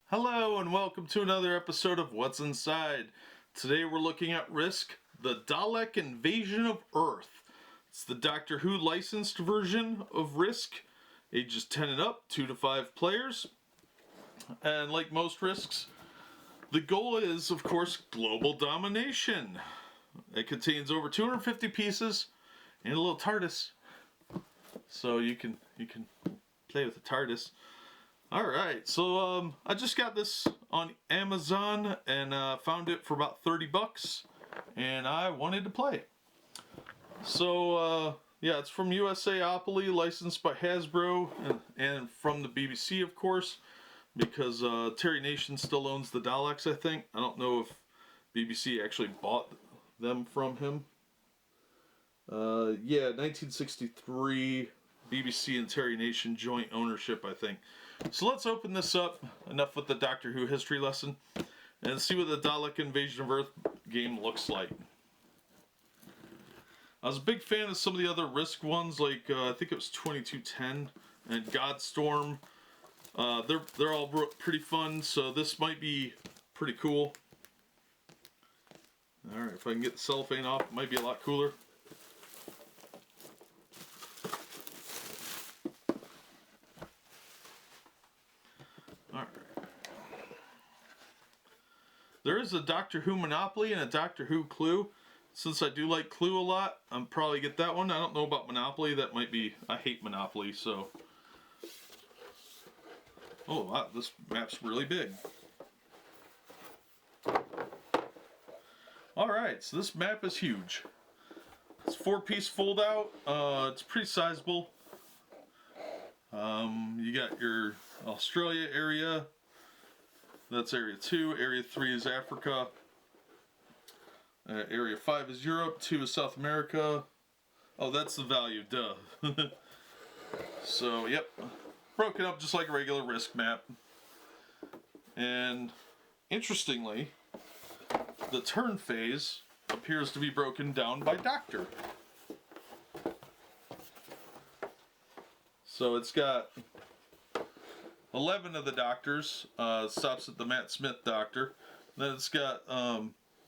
Hello and welcome to another episode of What's Inside. Today we're looking at Risk, the Dalek Invasion of Earth. It's the Doctor Who licensed version of Risk, ages 10 and up, 2 to 5 players. And like most Risks, the goal is, of course, global domination. It contains over 250 pieces and a little TARDIS. So you can play with the TARDIS. Alright, so I just got this on Amazon and found it for about 30 bucks and I wanted to play. So yeah, it's from USAopoly, licensed by Hasbro and from the BBC, of course, because Terry Nation still owns the Daleks, I think. I don't know if BBC actually bought them from him. Yeah, 1963, BBC and Terry Nation joint ownership, I think. So let's open this up, enough with the Doctor Who history lesson, and see what the Dalek Invasion of Earth game looks like. I was a big fan of some of the other Risk ones, like I think it was 2210 and Godstorm. They're all pretty fun, so this might be pretty cool. Alright, if I can get the cellophane off, it might be a lot cooler. There is a Doctor Who Monopoly and a Doctor Who Clue. Since I do like Clue a lot, I'll probably get that one. I don't know about Monopoly. That might be... I hate Monopoly, so... Oh, wow, this map's really big. Alright, so this map is huge. It's 4-piece fold out. It's pretty sizable. You got your Australia area. That's Area 2. Area 3 is Africa. Area 5 is Europe. 2 is South America. Oh, that's the value, duh. So, yep. Broken up just like a regular Risk map. And, interestingly, the turn phase appears to be broken down by Doctor. So it's got 11 of the Doctors, stops at the Matt Smith Doctor. Then it's got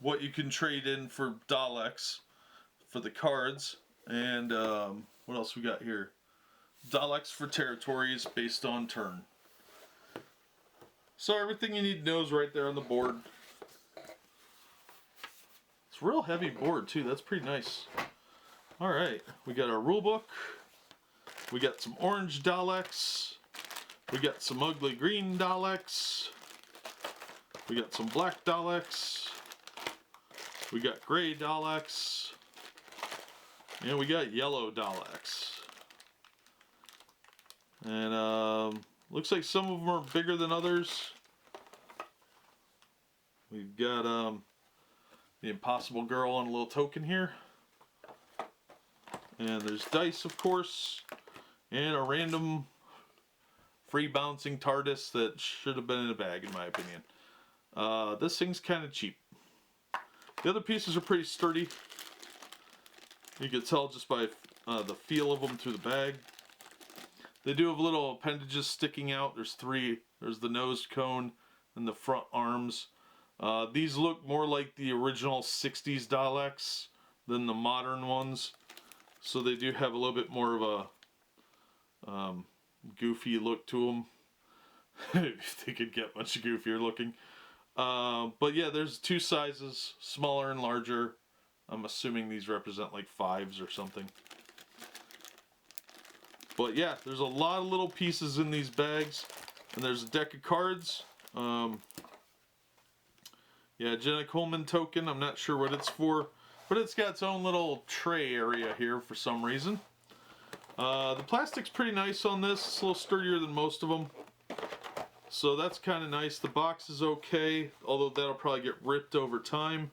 what you can trade in for Daleks for the cards. And what else we got here? Daleks for territories based on turn. So everything you need to know is right there on the board. It's a real heavy board too, that's pretty nice. Alright, we got our rule book. We got some orange Daleks. We got some ugly green Daleks. We got some black Daleks. We got gray Daleks. And we got yellow Daleks. And looks like some of them are bigger than others. We've got the Impossible Girl on a little token here. And there's dice, of course. And a random free bouncing TARDIS that should have been in a bag, in my opinion. This thing's kind of cheap. The other pieces are pretty sturdy. You can tell just by the feel of them through the bag. They do have little appendages sticking out. There's 3. There's the nose cone and the front arms. These look more like the original 60s Daleks than the modern ones. So they do have a little bit more of a goofy look to them. If they could get much goofier looking. But yeah, there's 2 sizes, smaller and larger. I'm assuming these represent like 5s or something. But yeah, there's a lot of little pieces in these bags. And there's a deck of cards. Yeah, Jenna Coleman token. I'm not sure what it's for. But it's got its own little tray area here for some reason. The plastic's pretty nice on this. It's a little sturdier than most of them. So that's kind of nice. The box is okay, although that'll probably get ripped over time.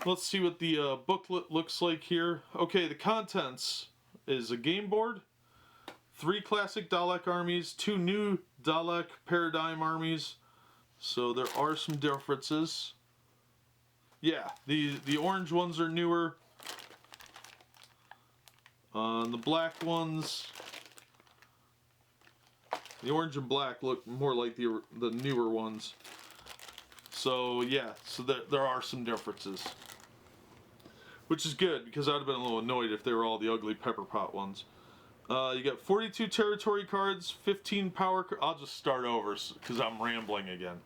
Let's see what the booklet looks like here. Okay, the contents is a game board, 3 classic Dalek armies, 2 new Dalek paradigm armies. So there are some differences. Yeah, the orange ones are newer. The black ones The orange and black look more like the newer ones. So yeah, so there are some differences. Which is good, because I'd have been a little annoyed if they were all the ugly Pepper Pot ones. You got 42 territory cards, 15 power cards. I'll just start over because I'm rambling again.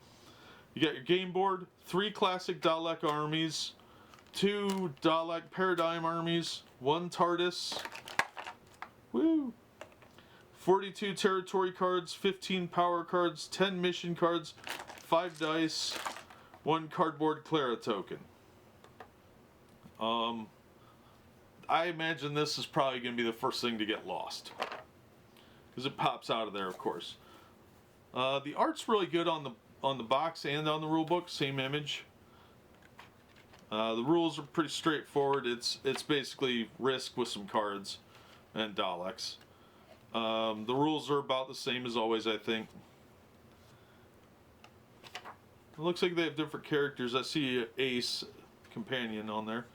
You got your game board, 3 classic Dalek armies, 2 Dalek Paradigm armies, 1 TARDIS. Woo! 42 territory cards, 15 power cards, 10 mission cards, 5 dice, 1 cardboard Clara token. I imagine this is probably going to be the first thing to get lost, because it pops out of there, of course. The art's really good on the box and on the rule book, same image. The rules are pretty straightforward. It's basically Risk with some cards and Daleks. The rules are about the same as always, I think. It looks like they have different characters. I see Ace companion on there.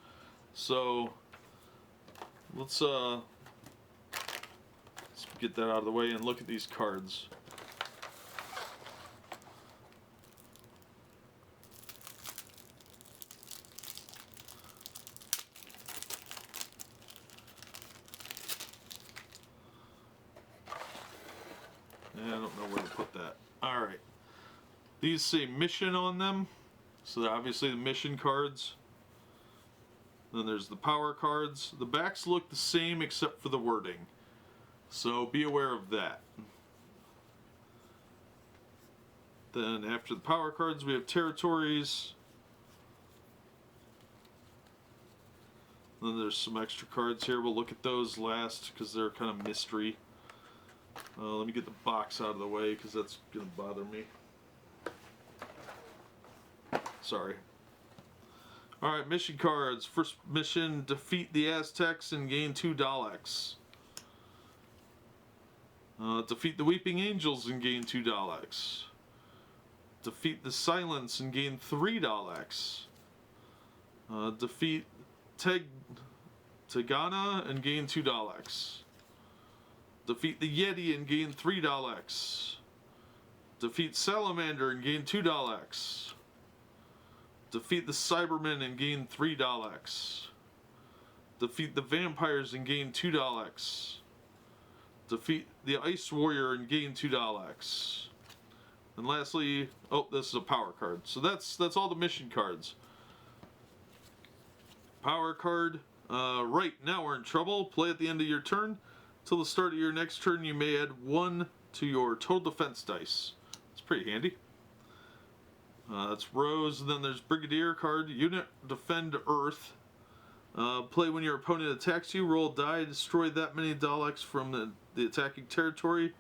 So let's get that out of the way and look at these cards. I don't know where to put that. Alright. These say mission on them. So they're obviously the mission cards. Then there's the power cards. The backs look the same except for the wording. So be aware of that. Then after the power cards we have territories. Then there's some extra cards here. We'll look at those last because they're kind of mystery. Let me get the box out of the way because that's going to bother me. Sorry. Alright, mission cards. First mission, defeat the Aztecs and gain 2 Daleks. Defeat the Weeping Angels and gain 2 Daleks. Defeat the Silence and gain 3 Daleks. Defeat Tegana and gain 2 Daleks. Defeat the Yeti and gain 3 Daleks. Defeat Salamander and gain 2 Daleks. Defeat the Cybermen and gain 3 Daleks. Defeat the Vampires and gain 2 Daleks. Defeat the Ice Warrior and gain 2 Daleks. And lastly, oh, this is a power card. So that's all the mission cards. Power card. Right, now we're in trouble. Play at the end of your turn. Till the start of your next turn, you may add 1 to your total defense dice. It's pretty handy. That's Rose, and then there's Brigadier card. Unit Defend Earth. Play when your opponent attacks you. Roll a die, destroy that many Daleks from the attacking territory.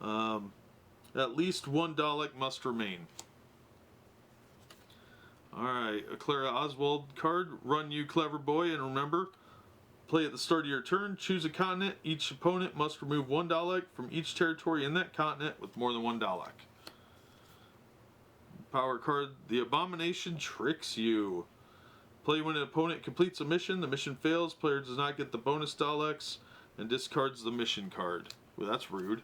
At least 1 Dalek must remain. Alright, a Clara Oswald card. Run, you clever boy, and remember, play at the start of your turn. Choose a continent. Each opponent must remove 1 Dalek from each territory in that continent with more than 1 Dalek. Power card, the Abomination tricks you. Play when an opponent completes a mission. The mission fails. Player does not get the bonus Daleks and discards the mission card. Well, that's rude.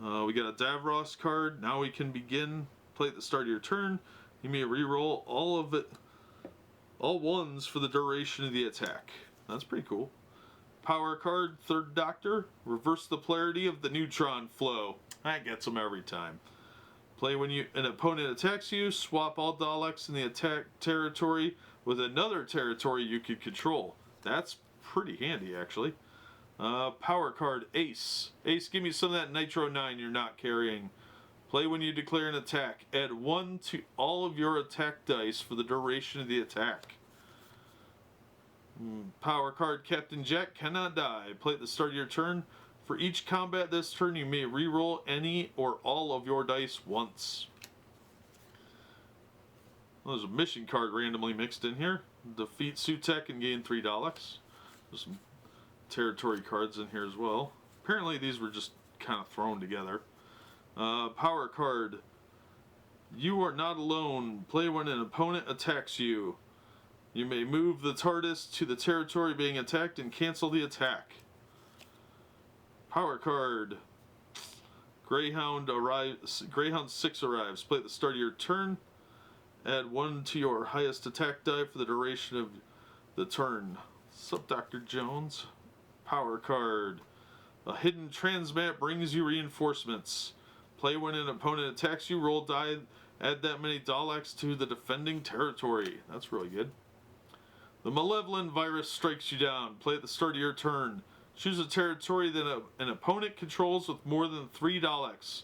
We got a Davros card. Now we can begin. Play at the start of your turn. You may re-roll all 1s for the duration of the attack. That's pretty cool. Power card, Third Doctor. Reverse the polarity of the neutron flow. That gets them every time. Play when an opponent attacks you. Swap all Daleks in the attack territory with another territory you can control. That's pretty handy, actually. Power card, Ace. Ace, give me some of that Nitro 9 you're not carrying. Play when you declare an attack. Add 1 to all of your attack dice for the duration of the attack. Power card, Captain Jack cannot die. Play at the start of your turn. For each combat this turn, you may re-roll any or all of your dice once. There's a mission card randomly mixed in here. Defeat Sutek and gain 3 Daleks. There's some territory cards in here as well. Apparently these were just kind of thrown together. Power card. You are not alone. Play when an opponent attacks you. You may move the TARDIS to the territory being attacked and cancel the attack. Power card. Greyhound 6 arrives. Play at the start of your turn. Add 1 to your highest attack die for the duration of the turn. Sup, Dr. Jones? Power card. A hidden transmat brings you reinforcements. Play when an opponent attacks you. Roll die. Add that many Daleks to the defending territory. That's really good. The malevolent virus strikes you down. Play at the start of your turn. Choose a territory that an opponent controls with more than 3 Daleks.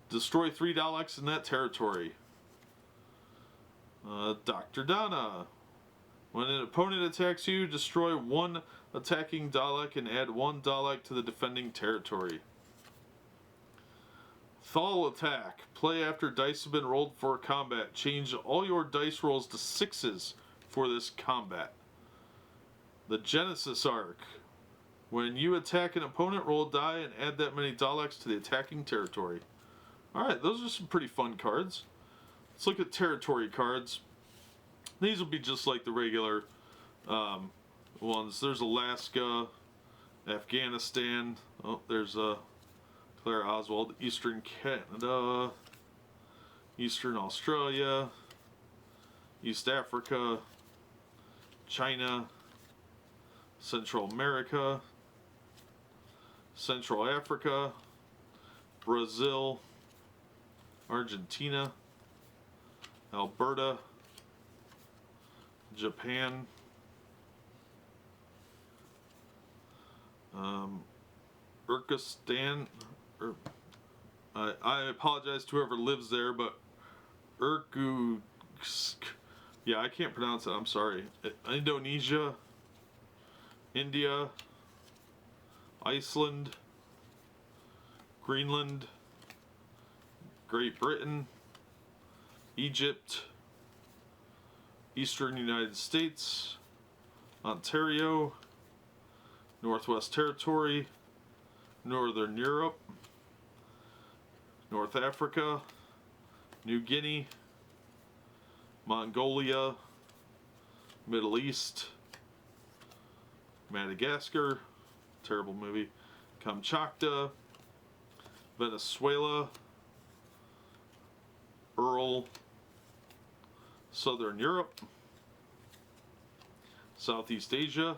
Destroy 3 Daleks in that territory. Dr. Donna. When an opponent attacks you, destroy 1 attacking Dalek and add 1 Dalek to the defending territory. Thal attack. Play after dice have been rolled for combat. Change all your dice rolls to 6s for this combat. The Genesis arc. When you attack an opponent, roll a die and add that many Daleks to the attacking territory. Alright, those are some pretty fun cards. Let's look at territory cards. These will be just like the regular ones. There's Alaska, Afghanistan. Oh, there's Claire Oswald. Eastern Canada, Eastern Australia, East Africa, China, Central America, Central Africa, Brazil, Argentina, Alberta, Japan, Urkistan, I apologize to whoever lives there, but Irkutsk, yeah, I can't pronounce it, I'm sorry. Indonesia, India, Iceland, Greenland, Great Britain, Egypt, Eastern United States, Ontario, Northwest Territory, Northern Europe, North Africa, New Guinea, Mongolia, Middle East, Madagascar, terrible movie, Kamchatka, Venezuela, Earl, Southern Europe, Southeast Asia,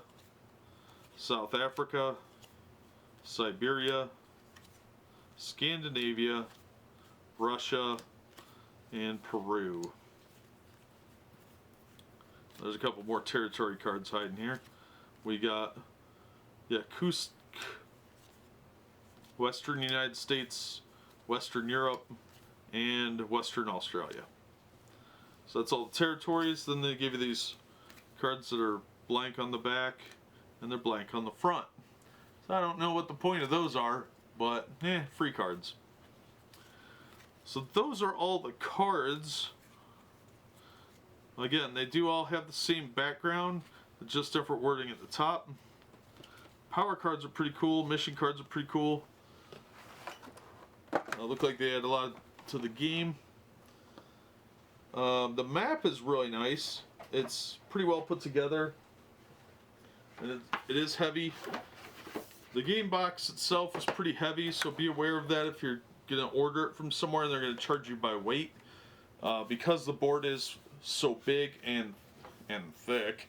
South Africa, Siberia, Scandinavia, Russia, and Peru. There's a couple more territory cards hiding here. We got Yakutsk, Western United States, Western Europe, and Western Australia. So that's all the territories. Then they give you these cards that are blank on the back and they're blank on the front. So I don't know what the point of those are, but free cards. So those are all the cards. Again, they do all have the same background, just different wording at the top. Power cards are pretty cool. Mission cards are pretty cool. Look like they add a lot to the game. The map is really nice. It's pretty well put together. And it is heavy. The game box itself is pretty heavy, so be aware of that if you're going to order it from somewhere and they're going to charge you by weight. Because the board is so big and thick,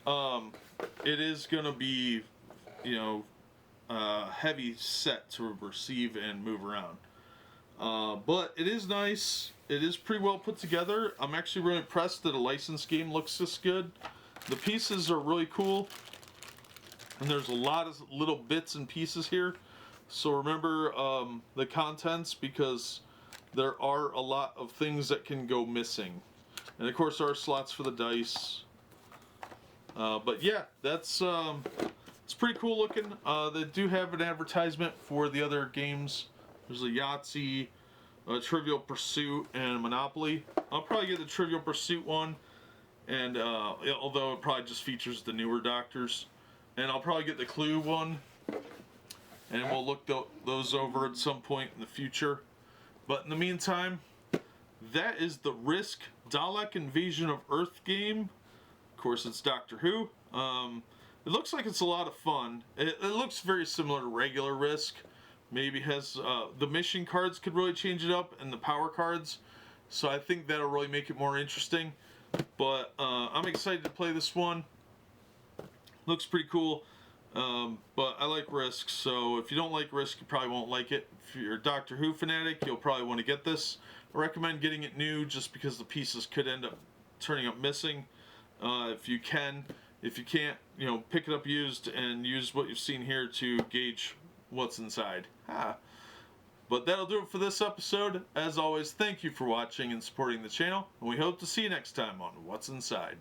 it is going to be, heavy set to receive and move around. But it is nice. It is pretty well put together. I'm actually really impressed that a licensed game looks this good. The pieces are really cool. And there's a lot of little bits and pieces here. So remember the contents, because there are a lot of things that can go missing. And of course there are slots for the dice. But yeah, it's pretty cool looking. They do have an advertisement for the other games. There's a Yahtzee, Trivial Pursuit, and Monopoly. I'll probably get the Trivial Pursuit one, and although it probably just features the newer Doctors. And I'll probably get the Clue one, and we'll look those over at some point in the future. But in the meantime, that is the Risk Dalek Invasion of Earth game. Of course, it's Doctor Who. It looks like it's a lot of fun. It looks very similar to regular Risk, maybe has the mission cards could really change it up, and the power cards. So I think that'll really make it more interesting. But I'm excited to play this one. Looks pretty cool. But I like Risk, so if you don't like Risk, you probably won't like it. If you're a Doctor Who fanatic, you'll probably want to get this. I recommend getting it new just because the pieces could end up turning up missing. If you can. If you can't, you know, pick it up used and use what you've seen here to gauge what's inside. But that'll do it for this episode. As always, thank you for watching and supporting the channel, and we hope to see you next time on What's Inside.